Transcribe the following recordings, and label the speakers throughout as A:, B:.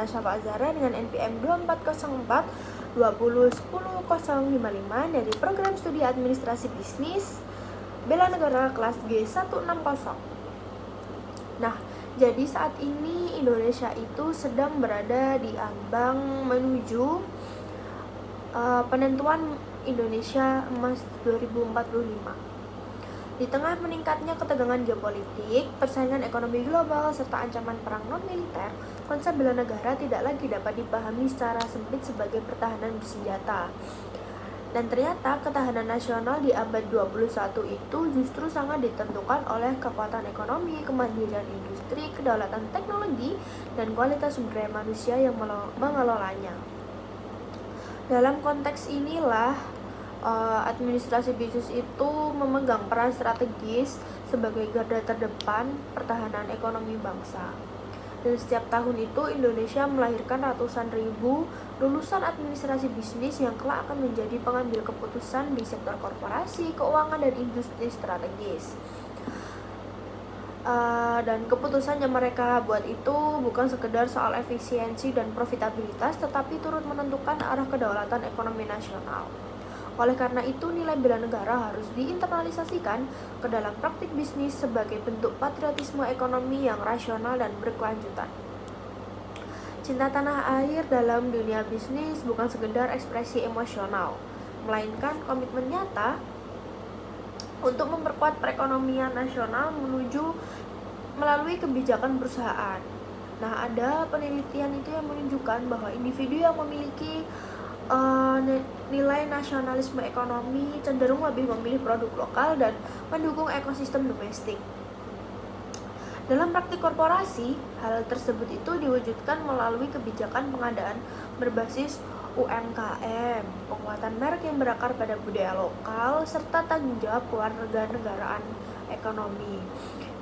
A: Syafa Azhara dengan NPM 2404 2010055 dari Program Studi Administrasi Bisnis Bela Negara kelas G160. Nah, jadi saat ini Indonesia itu sedang berada di ambang menuju penentuan Indonesia Emas 2045. Di tengah meningkatnya ketegangan geopolitik, persaingan ekonomi global, serta ancaman perang non-militer, konsep bela negara tidak lagi dapat dipahami secara sempit sebagai pertahanan bersenjata. Dan ternyata ketahanan nasional di abad 21 itu justru sangat ditentukan oleh kekuatan ekonomi, kemandirian industri, kedaulatan teknologi, dan kualitas sumber daya manusia yang mengelolanya. Dalam konteks inilah, administrasi bisnis itu memegang peran strategis sebagai garda terdepan pertahanan ekonomi bangsa. Dan setiap tahun itu Indonesia melahirkan ratusan ribu lulusan administrasi bisnis yang kelak akan menjadi pengambil keputusan di sektor korporasi, keuangan, dan industri strategis. Dan keputusan yang mereka buat itu bukan sekedar soal efisiensi dan profitabilitas, tetapi turut menentukan arah kedaulatan ekonomi nasional. Oleh karena itu, nilai bela negara harus diinternalisasikan ke dalam praktik bisnis sebagai bentuk patriotisme ekonomi yang rasional dan berkelanjutan. Cinta tanah air dalam dunia bisnis bukan sekedar ekspresi emosional, melainkan komitmen nyata untuk memperkuat perekonomian nasional melalui kebijakan perusahaan. Nah, ada penelitian itu yang menunjukkan bahwa individu yang memiliki nilai nasionalisme ekonomi cenderung lebih memilih produk lokal dan mendukung ekosistem domestik. Dalam praktik korporasi, hal tersebut itu diwujudkan melalui kebijakan pengadaan berbasis UMKM, penguatan merek yang berakar pada budaya lokal, serta tanggung jawab kewarganegaraan ekonomi.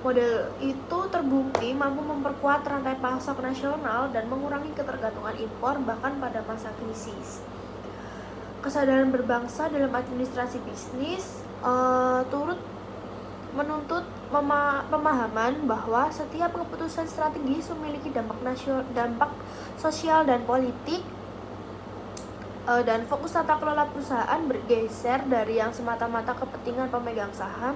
A: Model itu terbukti mampu memperkuat rantai pasok nasional dan mengurangi ketergantungan impor bahkan pada masa krisis. Kesadaran berbangsa dalam administrasi bisnis turut menuntut pemahaman bahwa setiap keputusan strategis memiliki dampak sosial dan politik, dan fokus tata kelola perusahaan bergeser dari yang semata-mata kepentingan pemegang saham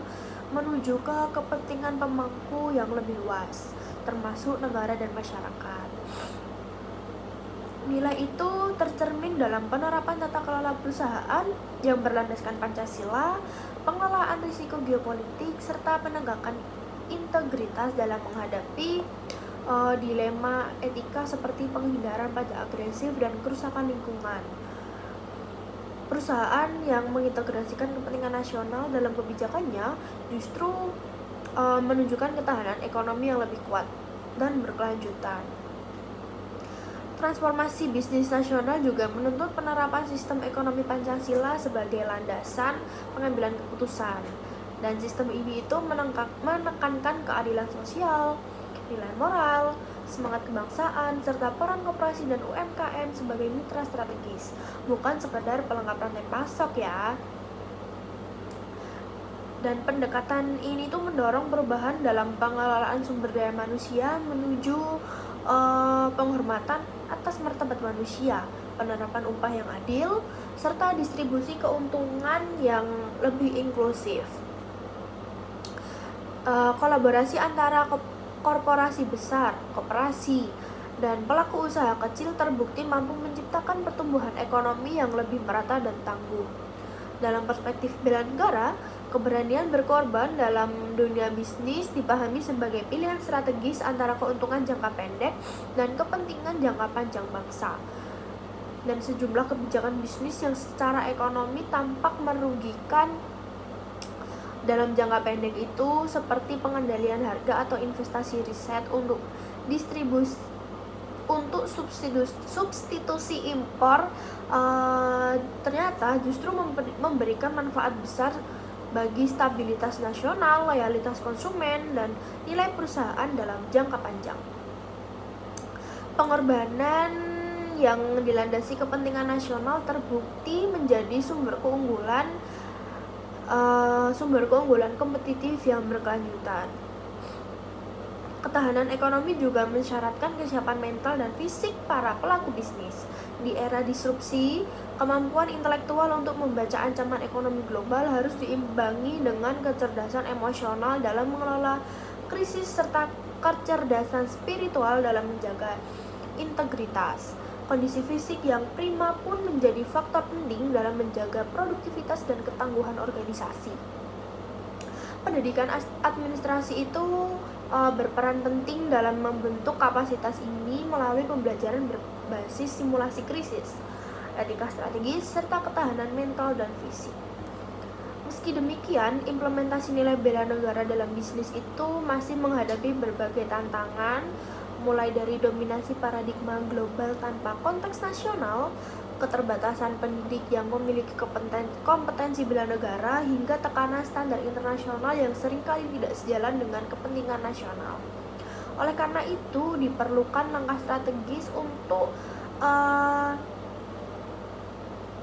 A: menuju ke kepentingan pemangku yang lebih luas, termasuk negara dan masyarakat. Nilai itu tercermin dalam penerapan tata kelola perusahaan yang berlandaskan Pancasila, pengelolaan risiko geopolitik, serta penegakan integritas dalam menghadapi dilema etika seperti penghindaran pajak agresif dan kerusakan lingkungan. Perusahaan yang mengintegrasikan kepentingan nasional dalam kebijakannya justru menunjukkan ketahanan ekonomi yang lebih kuat dan berkelanjutan. Transformasi bisnis nasional juga menuntut penerapan sistem ekonomi Pancasila sebagai landasan pengambilan keputusan. Dan sistem ini itu menekankan keadilan sosial, nilai moral, semangat kebangsaan, serta peran koperasi dan UMKM sebagai mitra strategis, bukan sekedar pelengkap rantai pasok ya. Dan pendekatan ini tuh mendorong perubahan dalam pengelolaan sumber daya manusia menuju penghormatan atas martabat manusia, penerapan upah yang adil, serta distribusi keuntungan yang lebih inklusif. Kolaborasi antara korporasi besar, koperasi, dan pelaku usaha kecil terbukti mampu menciptakan pertumbuhan ekonomi yang lebih merata dan tangguh. Dalam perspektif bela negara, keberanian berkorban dalam dunia bisnis dipahami sebagai pilihan strategis antara keuntungan jangka pendek dan kepentingan jangka panjang bangsa. Dan sejumlah kebijakan bisnis yang secara ekonomi tampak merugikan dalam jangka pendek itu seperti pengendalian harga atau investasi riset untuk substitusi impor ternyata justru memberikan manfaat besar bagi stabilitas nasional, loyalitas konsumen, dan nilai perusahaan dalam jangka panjang. Pengorbanan yang dilandasi kepentingan nasional terbukti menjadi sumber keunggulan kompetitif yang berkelanjutan. Ketahanan ekonomi juga mensyaratkan kesiapan mental dan fisik para pelaku bisnis. Di era disrupsi, kemampuan intelektual untuk membaca ancaman ekonomi global harus diimbangi dengan kecerdasan emosional dalam mengelola krisis serta kecerdasan spiritual dalam menjaga integritas. Kondisi fisik yang prima pun menjadi faktor penting dalam menjaga produktivitas dan ketangguhan organisasi. Pendidikan administrasi itu berperan penting dalam membentuk kapasitas ini melalui pembelajaran berbasis simulasi krisis, etika strategis, serta ketahanan mental dan fisik. Meski demikian, implementasi nilai bela negara dalam bisnis itu masih menghadapi berbagai tantangan, mulai dari dominasi paradigma global tanpa konteks nasional, keterbatasan pendidik yang memiliki kompetensi bela negara, hingga tekanan standar internasional yang seringkali tidak sejalan dengan kepentingan nasional. Oleh karena itu, diperlukan langkah strategis untuk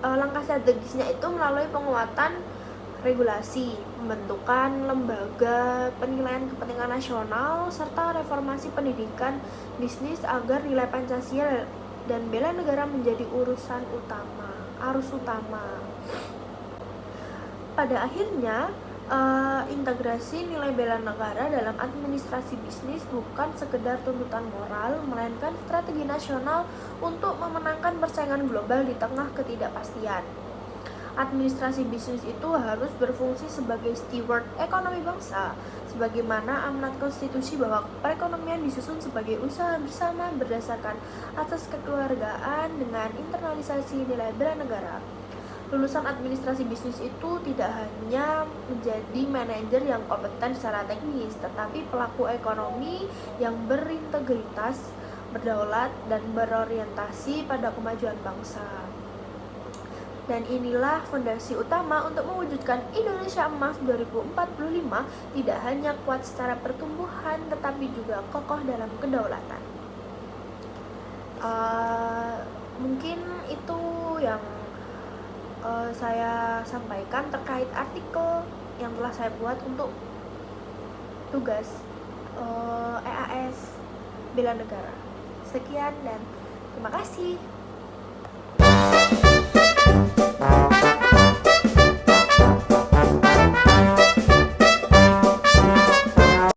A: langkah strategisnya itu melalui penguatan regulasi, pembentukan lembaga penilaian kepentingan nasional, serta reformasi pendidikan bisnis agar nilai Pancasila dan bela negara menjadi arus utama. Pada akhirnya, integrasi nilai bela negara dalam administrasi bisnis bukan sekedar tuntutan moral, melainkan strategi nasional untuk memenangkan persaingan global di tengah ketidakpastian. Administrasi bisnis itu harus berfungsi sebagai steward ekonomi bangsa, sebagaimana amanat konstitusi bahwa perekonomian disusun sebagai usaha bersama berdasarkan asas kekeluargaan dengan internalisasi nilai bela negara. Lulusan administrasi bisnis itu tidak hanya menjadi manajer yang kompeten secara teknis, tetapi pelaku ekonomi yang berintegritas, berdaulat, dan berorientasi pada kemajuan bangsa. Dan inilah fondasi utama untuk mewujudkan Indonesia Emas 2045, tidak hanya kuat secara pertumbuhan, tetapi juga kokoh dalam kedaulatan. Mungkin itu yang saya sampaikan terkait artikel yang telah saya buat untuk tugas EAS Bela Negara. Sekian dan terima kasih.